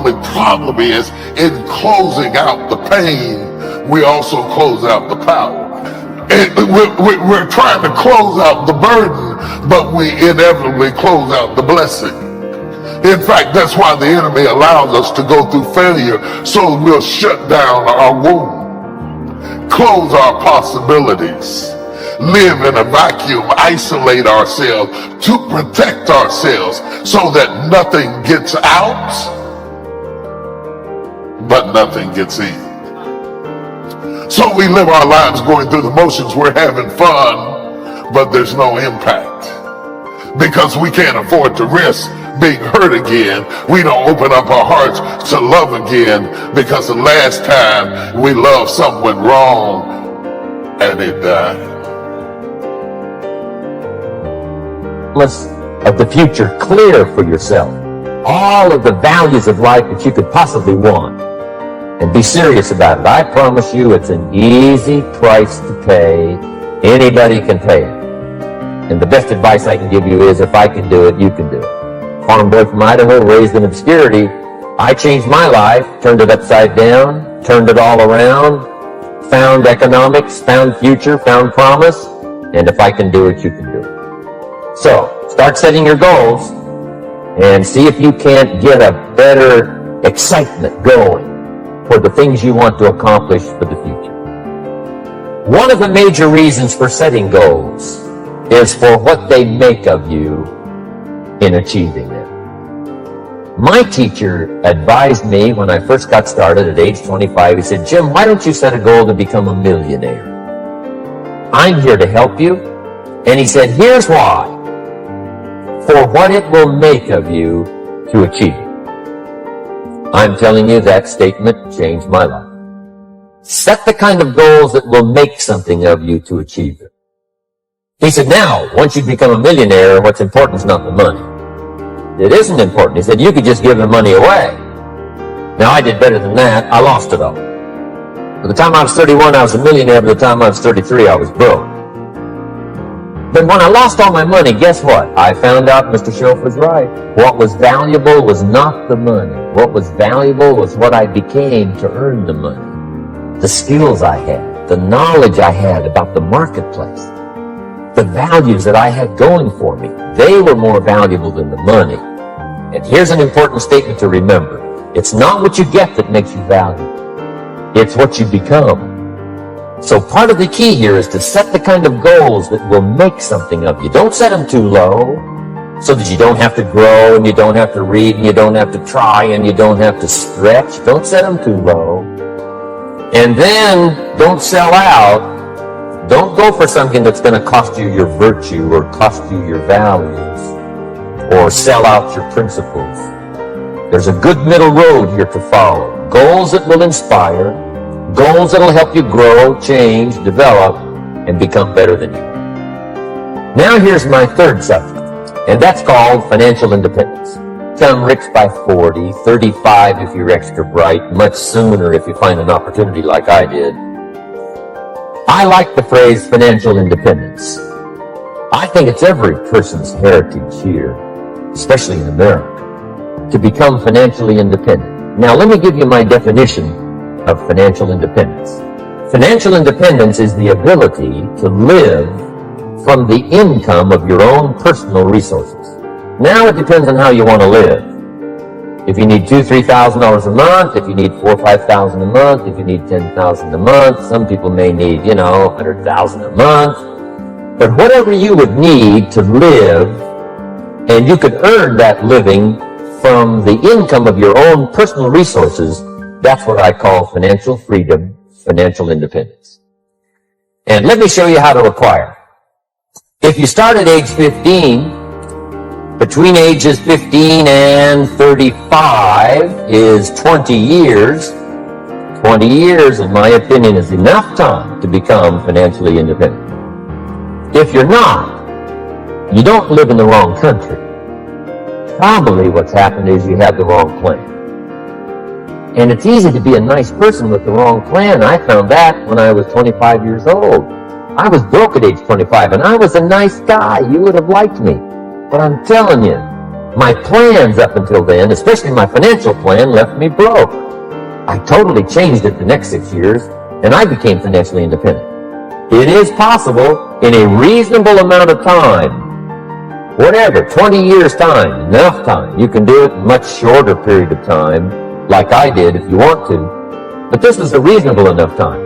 only problem is, in closing out the pain, we also close out the power. And we're trying to close out the burden, but we inevitably close out the blessing. In fact, that's why the enemy allows us to go through failure, so we'll shut down our womb, close our possibilities, live in a vacuum, isolate ourselves to protect ourselves so that nothing gets out, but nothing gets in. So we live our lives going through the motions. We're having fun, but there's no impact because we can't afford to risk being hurt again. We don't open up our hearts to love again because the last time we loved someone wrong and it died. Of the future clear for yourself. All of the values of life that you could possibly want. And be serious about it. I promise you it's an easy price to pay. Anybody can pay it. And the best advice I can give you is if I can do it, you can do it. Farm boy from Idaho, raised in obscurity. I changed my life, turned it upside down, turned it all around, found economics, found future, found promise. And if I can do it, you can do it. So, start setting your goals and see if you can't get a better excitement going for the things you want to accomplish for the future. One of the major reasons for setting goals is for what they make of you in achieving them. My teacher advised me when I first got started at age 25, he said, "Jim, why don't you set a goal to become a millionaire? I'm here to help you." And he said, "Here's why. For what it will make of you to achieve it." I'm telling you, that statement changed my life. Set the kind of goals that will make something of you to achieve it. He said, now, once you become a millionaire, what's important is not the money. It isn't important. He said, you could just give the money away. Now, I did better than that. I lost it all. By the time I was 31, I was a millionaire. By the time I was 33, I was broke. But when I lost all my money, guess what? I found out Mr. Shelf was right. What was valuable was not the money. What was valuable was what I became to earn the money. The skills I had, the knowledge I had about the marketplace, the values that I had going for me. They were more valuable than the money. And here's an important statement to remember. It's not what you get that makes you valuable. It's what you become. So part of the key here is to set the kind of goals that will make something of you. Don't set them too low so that you don't have to grow and you don't have to read and you don't have to try and you don't have to stretch. Don't set them too low. And then don't sell out. Don't go for something that's going to cost you your virtue or cost you your values or sell out your principles. There's a good middle road here to follow. Goals that will inspire. Goals that will help you grow, change, develop, and become better than you. Now here's my third subject, and that's called financial independence. Become rich by 40, 35 if you're extra bright, much sooner if you find an opportunity like I did. I like the phrase financial independence. I think it's every person's heritage here, especially in America, to become financially independent. Now let me give you my definition of financial independence. Financial independence is the ability to live from the income of your own personal resources. Now it depends on how you want to live. If you need $2,000, $3,000 a month, if you need $4,000 or $5,000 a month, if you need $10,000 a month, some people may need, $100,000 a month. But whatever you would need to live, and you could earn that living from the income of your own personal resources, that's what I call financial freedom, financial independence. And let me show you how to acquire. If you start at age 15, between ages 15 and 35 is 20 years. 20 years, in my opinion, is enough time to become financially independent. If you're not, you don't live in the wrong country. Probably what's happened is you have the wrong plan. And it's easy to be a nice person with the wrong plan. I found that when I was 25 years old. I was broke at age 25, and I was a nice guy. You would have liked me. But I'm telling you, My plans up until then, especially my financial plan, left me broke. I totally changed it the next 6 years, and I became financially independent. It is possible in a reasonable amount of time, whatever, 20 years time, enough time. You can do it in a much shorter period of time, like I did if you want to, but this was a reasonable enough time.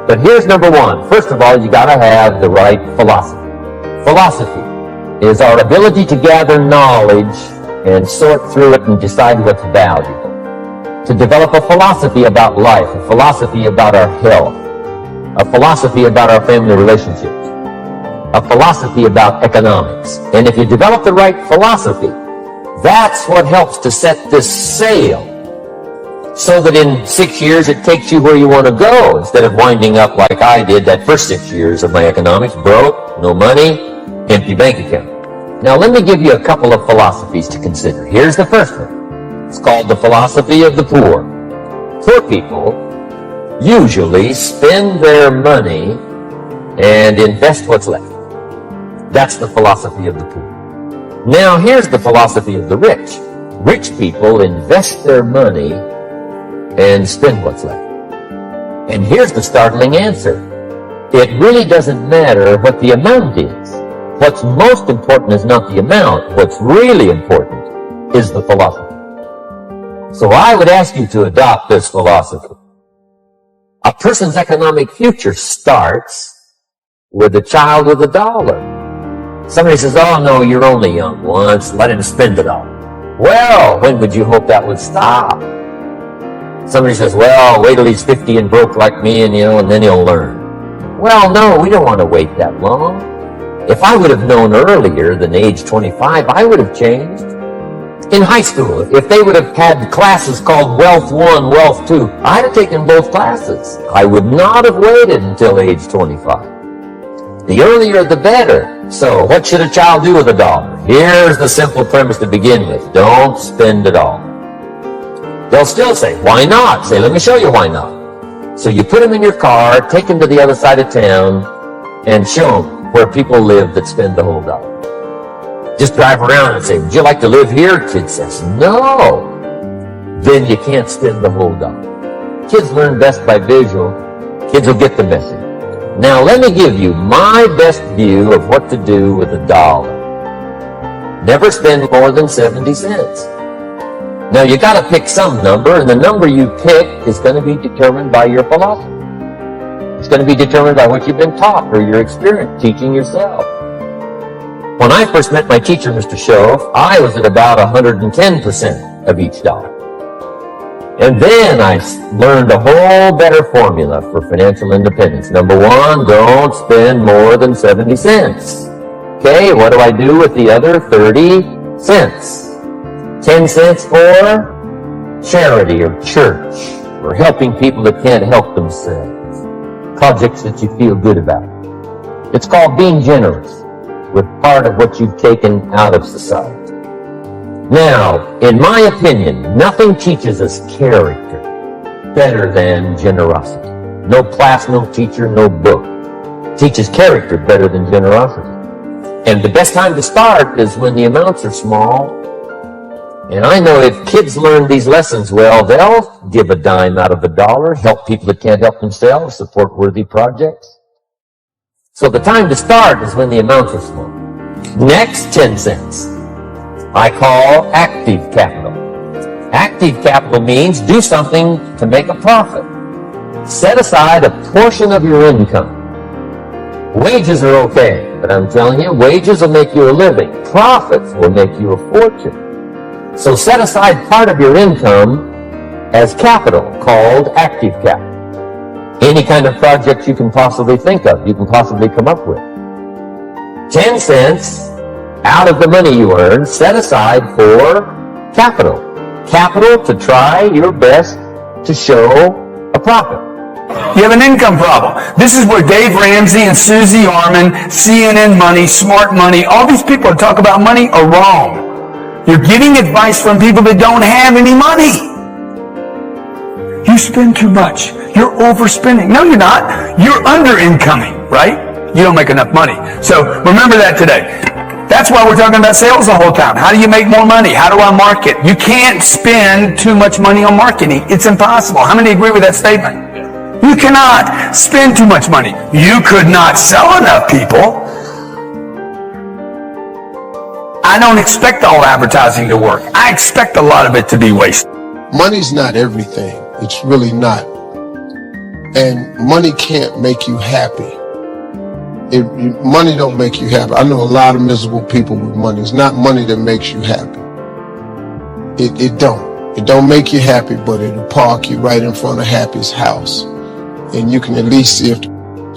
But here's number one. First of all, you gotta have the right philosophy. Philosophy is our ability to gather knowledge and sort through it and decide what's valuable. To develop a philosophy about life, a philosophy about our health, a philosophy about our family relationships, a philosophy about economics. And if you develop the right philosophy, that's what helps to set this sail so that in 6 years it takes you where you want to go instead of winding up like I did that first 6 years of my economics, broke, no money, empty bank account. Now let me give you a couple of philosophies to consider. Here's the first one. It's called the philosophy of the poor. Poor people usually spend their money and invest what's left. That's the philosophy of the poor. Now here's the philosophy of the rich. Rich people invest their money and spend what's left. And here's the startling answer. It really doesn't matter what the amount is. What's most important is not the amount. What's really important is the philosophy. So I would ask you to adopt this philosophy. A person's economic future starts with a child with $1. Somebody says, oh no, you're only young once, let him spend it all. Well, when would you hope that would stop? Somebody says, well, wait till he's 50 and broke like me and then he'll learn. Well, no, we don't want to wait that long. If I would have known earlier than age 25, I would have changed. In high school, if they would have had classes called Wealth 1, Wealth 2, I'd have taken both classes. I would not have waited until age 25. The earlier, the better. So what should a child do with $1? Here's the simple premise to begin with. Don't spend it all. They'll still say, why not? Say, let me show you why not. So you put them in your car, take them to the other side of town, and show them where people live that spend the whole $1. Just drive around and say, would you like to live here? Kid says, no. Then you can't spend the whole $1. Kids learn best by visual. Kids will get the message. Now let me give you my best view of what to do with $1. Never spend more than 70 cents. Now you got to pick some number, and the number you pick is going to be determined by your philosophy. It's going to be determined by what you've been taught or your experience teaching yourself. When I first met my teacher, Mr. Shoff, I was at about 110% of each dollar. And then I learned a whole better formula for financial independence. Number one, don't spend more than 70 cents. Okay, what do I do with the other 30 cents? 10 cents for charity or church, or helping people that can't help themselves. Projects that you feel good about. It's called being generous with part of what you've taken out of society. Now, in my opinion, nothing teaches us character better than generosity. No class, no teacher, no book teaches character better than generosity. And the best time to start is when the amounts are small. And I know if kids learn these lessons well, they'll give a dime out of $1, help people that can't help themselves, support worthy projects. So the time to start is when the amounts are small. Next, 10 cents. I call active capital. Active capital means do something to make a profit. Set aside a portion of your income. Wages are okay, but I'm telling you, wages will make you a living. Profits will make you a fortune. So set aside part of your income as capital, called active capital. Any kind of project you can possibly think of, you can possibly come up with. 10 cents out of the money you earn, set aside for capital. Capital to try your best to show a profit. You have an income problem. This is where Dave Ramsey and Susie Orman, CNN Money, Smart Money, all these people that talk about money are wrong. You're getting advice from people that don't have any money. You spend too much. You're overspending. No, you're not. You're under-incoming, right? You don't make enough money. So remember that today. That's why we're talking about sales the whole time. How do you make more money? How do I market? You can't spend too much money on marketing. It's impossible. How many agree with that statement? You cannot spend too much money. You could not sell enough people. I don't expect all advertising to work. I expect a lot of it to be wasted. Money's not everything. It's really not. And money can't make you happy. Money don't make you happy. I know a lot of miserable people with money. It's not money that makes you happy. It don't. It don't make you happy, but it'll park you right in front of Happy's house. And you can at least see if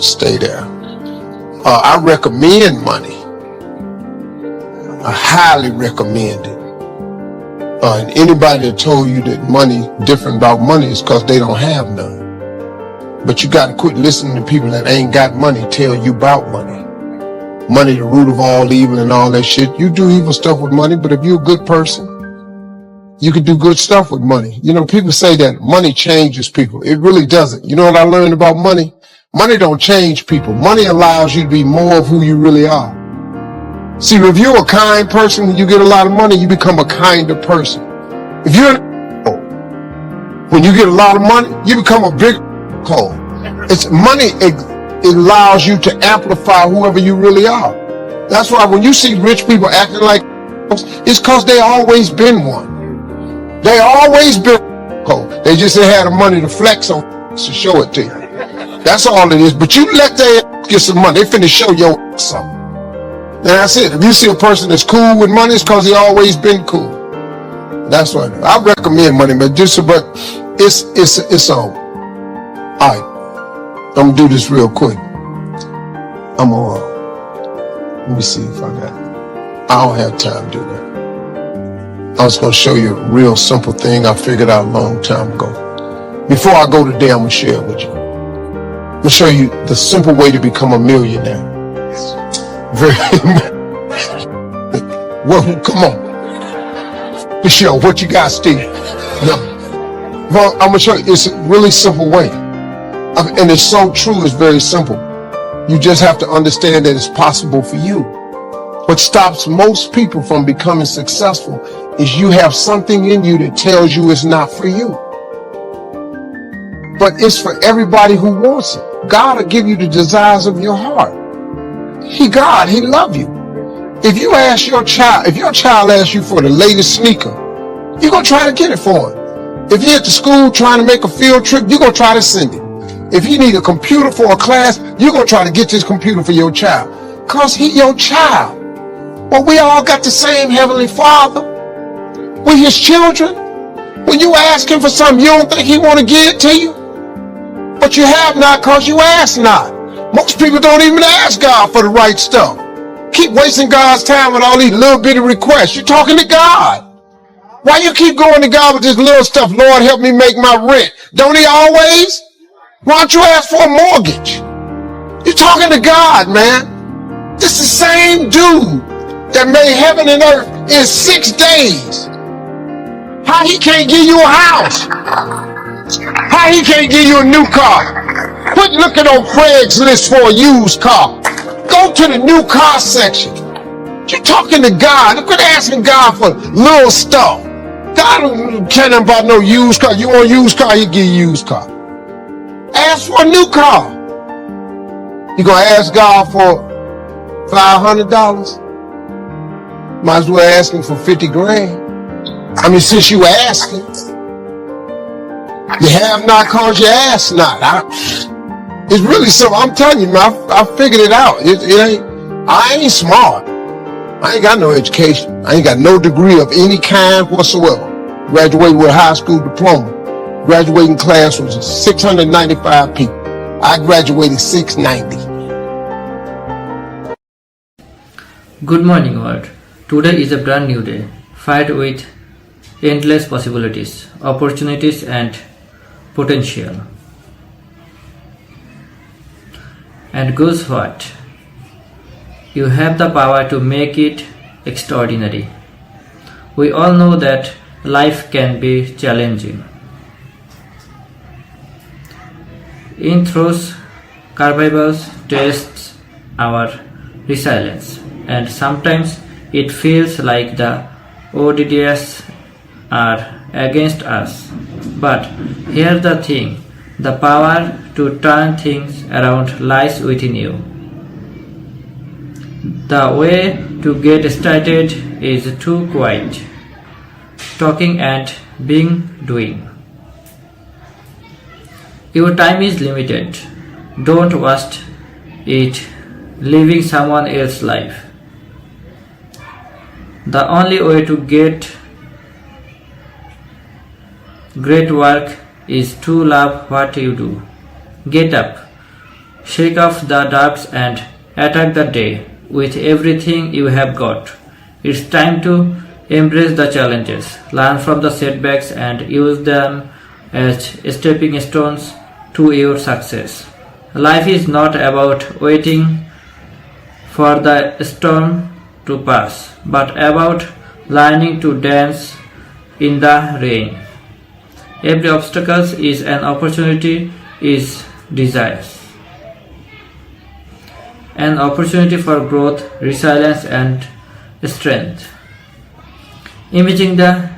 stay there. I recommend money. I highly recommend it. And anybody that told you that money, different about money, is because they don't have none. But you got to quit listening to people that ain't got money tell you about money. Money, the root of all evil and all that shit. You do evil stuff with money, but if you're a good person, you can do good stuff with money. You know, people say that money changes people. It really doesn't. You know what I learned about money? Money don't change people. Money allows you to be more of who you really are. See, if you're a kind person and you get a lot of money, you become a kinder person. If you're when you get a lot of money, you become a big hole. It's money. It allows you to amplify whoever you really are. That's why when you see rich people acting like it's because they always been one. They always been cold. They just ain't had the money to flex on to show it to you. That's all it is. But you let them get some money. They finna show your something. And that's it. If you see a person that's cool with money, it's because he always been cool. That's what I recommend money, but it's on. All right, I'm gonna do this real quick. I'm on. Let me see if I got it. I don't have time to do that. I was gonna show you a real simple thing I figured out a long time ago. Before I go today, I'm gonna share it with you. I'm gonna show you the simple way to become a millionaire. Very. Well, come on. Michelle, what you got, Steve? No. Well, I'm gonna show you. It's a really simple way. And it's so true, it's very simple. You just have to understand that it's possible for you. What stops most people from becoming successful is you have something in you that tells you it's not for you. But it's for everybody who wants it. God will give you the desires of your heart. He love you. If you ask your child, if your child asks you for the latest sneaker, you're going to try to get it for him. If you're at the school trying to make a field trip, you're going to try to send it. If you need a computer for a class, you're going to try to get this computer for your child. Because he's your child. Well, we all got the same Heavenly Father. We're his children. When you ask him for something, you don't think he want to give it to you? But you have not because you ask not. Most people don't even ask God for the right stuff. Keep wasting God's time with all these little bitty requests. You're talking to God. Why you keep going to God with this little stuff? Lord, help me make my rent. Don't he always? Why don't you ask for a mortgage? You're talking to God, man. This is the same dude that made heaven and earth in 6 days. How he can't give you a house? How he can't give you a new car? Quit looking on Craigslist for a used car. Go to the new car section. You're talking to God. Quit asking God for little stuff. God don't care nothing about no used car. You want a used car, he'll give you a used car. Ask for a new car. You gonna ask God for $500? Might as well ask him for 50 grand. I mean, since you asking, you have not cause you ask not. It's really simple. I'm telling you, man, I figured it out. I ain't smart. I ain't got no education. I ain't got no degree of any kind whatsoever. Graduated with a high school diploma. Graduating class was 695 people. I graduated 690. Good morning, world. Today is a brand new day, filled with endless possibilities, opportunities, and potential. And guess what? You have the power to make it extraordinary. We all know that life can be challenging. In throws, survival tests our resilience, and sometimes it feels like the odds are against us. But here's the thing, the power to turn things around lies within you. The way to get started is too quiet, talking and being doing. Your time is limited. Don't waste it living someone else's life. The only way to get great work is to love what you do. Get up, shake off the doubts and attack the day with everything you have got. It's time to embrace the challenges, learn from the setbacks and use them as stepping stones to your success. Life is not about waiting for the storm to pass, but about learning to dance in the rain. Every obstacle is an opportunity, is desire. An opportunity for growth, resilience and strength. Imagine the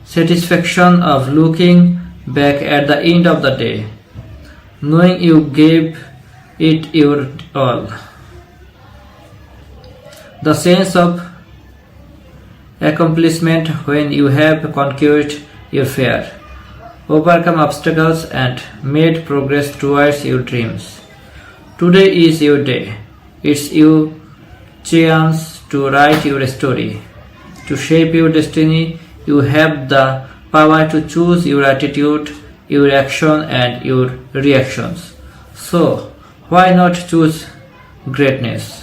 satisfaction of looking back at the end of the day, knowing you gave it your all. The sense of accomplishment when you have conquered your fear, overcome obstacles and made progress towards your dreams. Today is your day. It's your chance to write your story, to shape your destiny. You have the power to choose your attitude, your action and your reactions. So, why not choose greatness?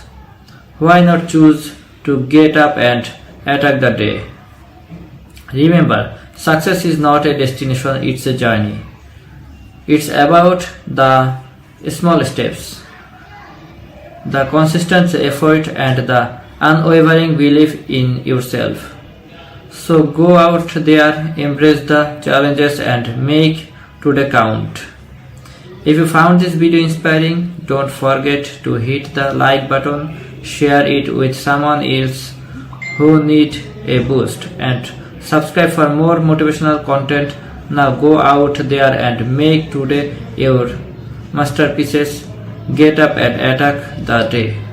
Why not choose to get up and attack the day? Remember, success is not a destination, it's a journey. It's about the small steps, the consistent effort and the unwavering belief in yourself. So go out there, embrace the challenges and make today count. If you found this video inspiring, don't forget to hit the like button, share it with someone else who needs a boost and subscribe for more motivational content. Now go out there and make today your masterpieces. Get up and attack the day.